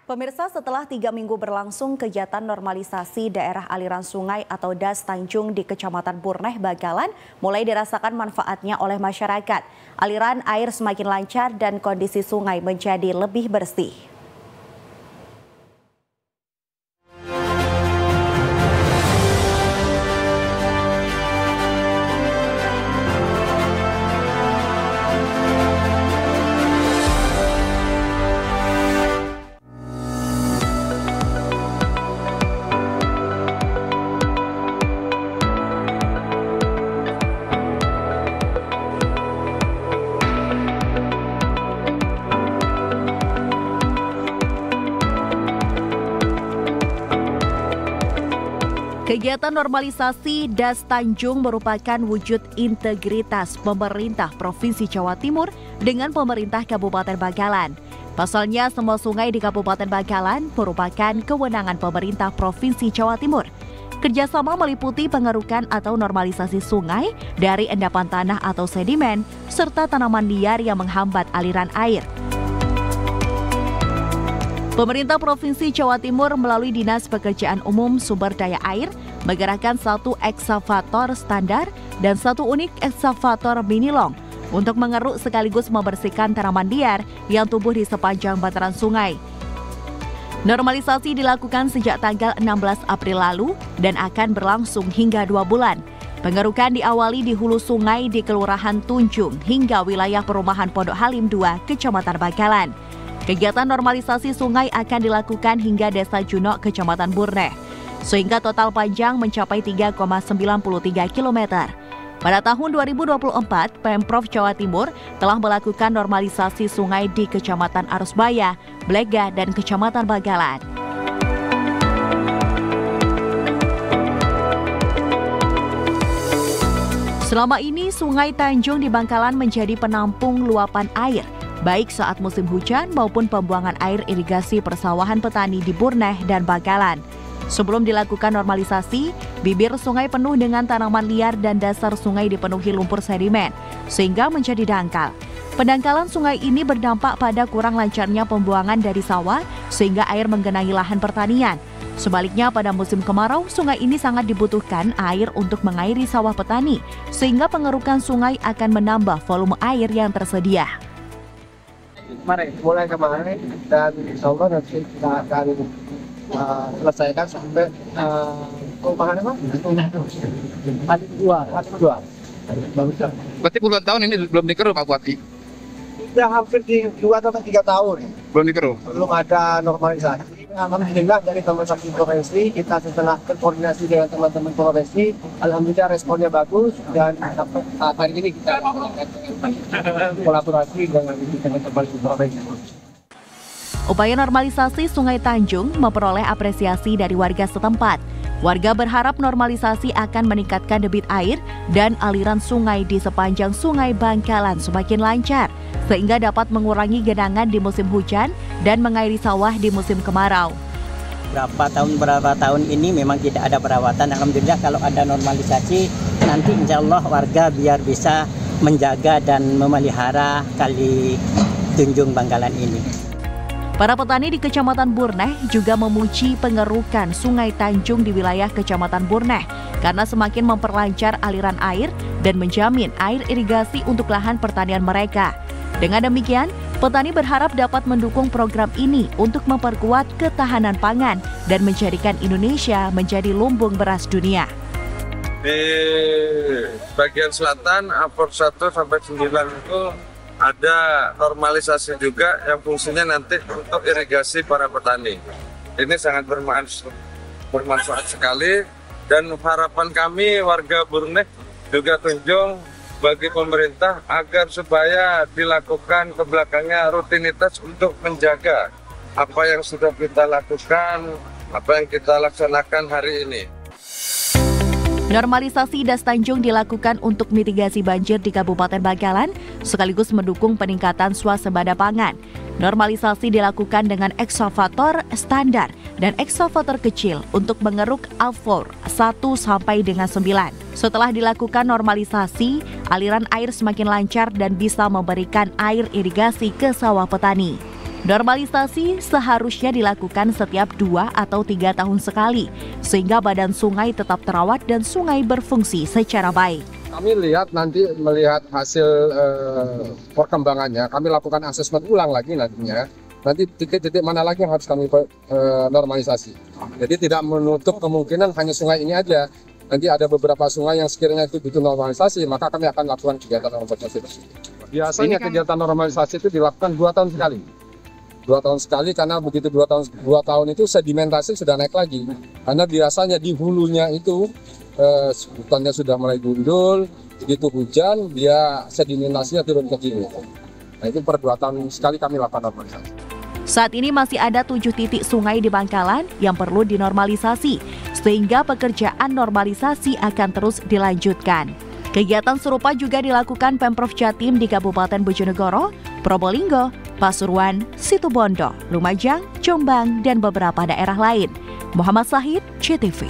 Pemirsa, setelah 3 minggu berlangsung kegiatan normalisasi daerah aliran sungai atau Das Tanjung di Kecamatan Burneh, Bangkalan mulai dirasakan manfaatnya oleh masyarakat. Aliran air semakin lancar dan kondisi sungai menjadi lebih bersih. Kegiatan normalisasi Das Tanjung merupakan wujud integritas pemerintah Provinsi Jawa Timur dengan pemerintah Kabupaten Bangkalan. Pasalnya, semua sungai di Kabupaten Bangkalan merupakan kewenangan pemerintah Provinsi Jawa Timur. Kerjasama meliputi pengerukan atau normalisasi sungai dari endapan tanah atau sedimen, serta tanaman liar yang menghambat aliran air. Pemerintah Provinsi Jawa Timur melalui Dinas Pekerjaan Umum Sumber Daya Air menggerakkan 1 eksavator standar dan 1 unit eksavator mini long untuk mengeruk sekaligus membersihkan tanaman liar yang tumbuh di sepanjang bantaran sungai. Normalisasi dilakukan sejak tanggal 16 April lalu dan akan berlangsung hingga 2 bulan. Pengerukan diawali di hulu sungai di Kelurahan Tunjung hingga wilayah perumahan Pondok Halim 2, Kecamatan Bangkalan. Kegiatan normalisasi sungai akan dilakukan hingga Desa Junok, Kecamatan Burneh, sehingga total panjang mencapai 3,93 km. Pada tahun 2024, Pemprov Jawa Timur telah melakukan normalisasi sungai di Kecamatan Arusbaya, Blega, dan Kecamatan Bangkalan. Selama ini, Sungai Tanjung di Bangkalan menjadi penampung luapan air, baik saat musim hujan maupun pembuangan air irigasi persawahan petani di Burneh dan Bangkalan. Sebelum dilakukan normalisasi, bibir sungai penuh dengan tanaman liar dan dasar sungai dipenuhi lumpur sedimen, sehingga menjadi dangkal. Pendangkalan sungai ini berdampak pada kurang lancarnya pembuangan dari sawah, sehingga air menggenangi lahan pertanian. Sebaliknya, pada musim kemarau, sungai ini sangat dibutuhkan air untuk mengairi sawah petani, sehingga pengerukan sungai akan menambah volume air yang tersedia. Mulai kemarin dan insya Allah nanti kita akan selesaikan sampai perumahan apa? Dua. Berarti puluhan tahun ini belum dikeruk, Pak Bupati? Sudah hampir di 2 atau 3 tahun. Belum dikeruk? Belum ada normalisasi. Alhamdulillah dari teman-teman Provinsi, kita setelah berkoordinasi dengan teman-teman Provinsi, alhamdulillah responnya bagus dan hari ini kita kolaborasi dengan teman-teman Provinsi. Upaya normalisasi Sungai Tanjung memperoleh apresiasi dari warga setempat. Warga berharap normalisasi akan meningkatkan debit air dan aliran sungai di sepanjang Sungai Bangkalan semakin lancar, sehingga dapat mengurangi genangan di musim hujan dan mengairi sawah di musim kemarau. Berapa tahun ini memang tidak ada perawatan. Alhamdulillah kalau ada normalisasi, nanti insya Allah warga biar bisa menjaga dan memelihara Kali Tunjung Bangkalan ini. Para petani di Kecamatan Burneh juga memuji pengerukan Sungai Tanjung di wilayah Kecamatan Burneh karena semakin memperlancar aliran air dan menjamin air irigasi untuk lahan pertanian mereka. Dengan demikian, petani berharap dapat mendukung program ini untuk memperkuat ketahanan pangan dan menjadikan Indonesia menjadi lumbung beras dunia. Di bagian selatan, Apor 1 sampai 9 itu ada normalisasi juga yang fungsinya nanti untuk irigasi para petani. Ini sangat bermanfaat sekali dan harapan kami warga Burneh juga Tunjung bagi pemerintah agar supaya dilakukan ke belakangnya rutinitas untuk menjaga apa yang sudah kita lakukan, apa yang kita laksanakan hari ini. Normalisasi Das Tanjung dilakukan untuk mitigasi banjir di Kabupaten Bangkalan, sekaligus mendukung peningkatan swasembada pangan. Normalisasi dilakukan dengan eksavator standar dan eksavator kecil untuk mengeruk alfor 1 sampai dengan 9. Setelah dilakukan normalisasi, aliran air semakin lancar dan bisa memberikan air irigasi ke sawah petani. Normalisasi seharusnya dilakukan setiap 2 atau 3 tahun sekali, sehingga badan sungai tetap terawat dan sungai berfungsi secara baik. Kami melihat hasil perkembangannya, kami lakukan asesmen ulang lagi nantinya. Nanti titik-titik mana lagi yang harus kami normalisasi. Jadi tidak menutup kemungkinan hanya sungai ini aja. Nanti ada beberapa sungai yang sekiranya itu butuh normalisasi, maka kami akan lakukan kegiatan normalisasi tersebut. Biasanya kegiatan normalisasi itu dilakukan 2 tahun sekali. 2 tahun sekali karena begitu 2 tahun itu sedimentasi sudah naik lagi. Karena biasanya di hulunya itu hutannya sudah mulai gundul, begitu hujan dia sedimentasinya turun ke kiri. Nah itu per 2 tahun sekali kami lakukan normalisasi. Saat ini masih ada 7 titik sungai di Bangkalan yang perlu dinormalisasi, sehingga pekerjaan normalisasi akan terus dilanjutkan. Kegiatan serupa juga dilakukan Pemprov Jatim di Kabupaten Bojonegoro, Probolinggo, Pasuruan, Situbondo, Lumajang, Jombang, dan beberapa daerah lain. Muhammad Sahid, CTV.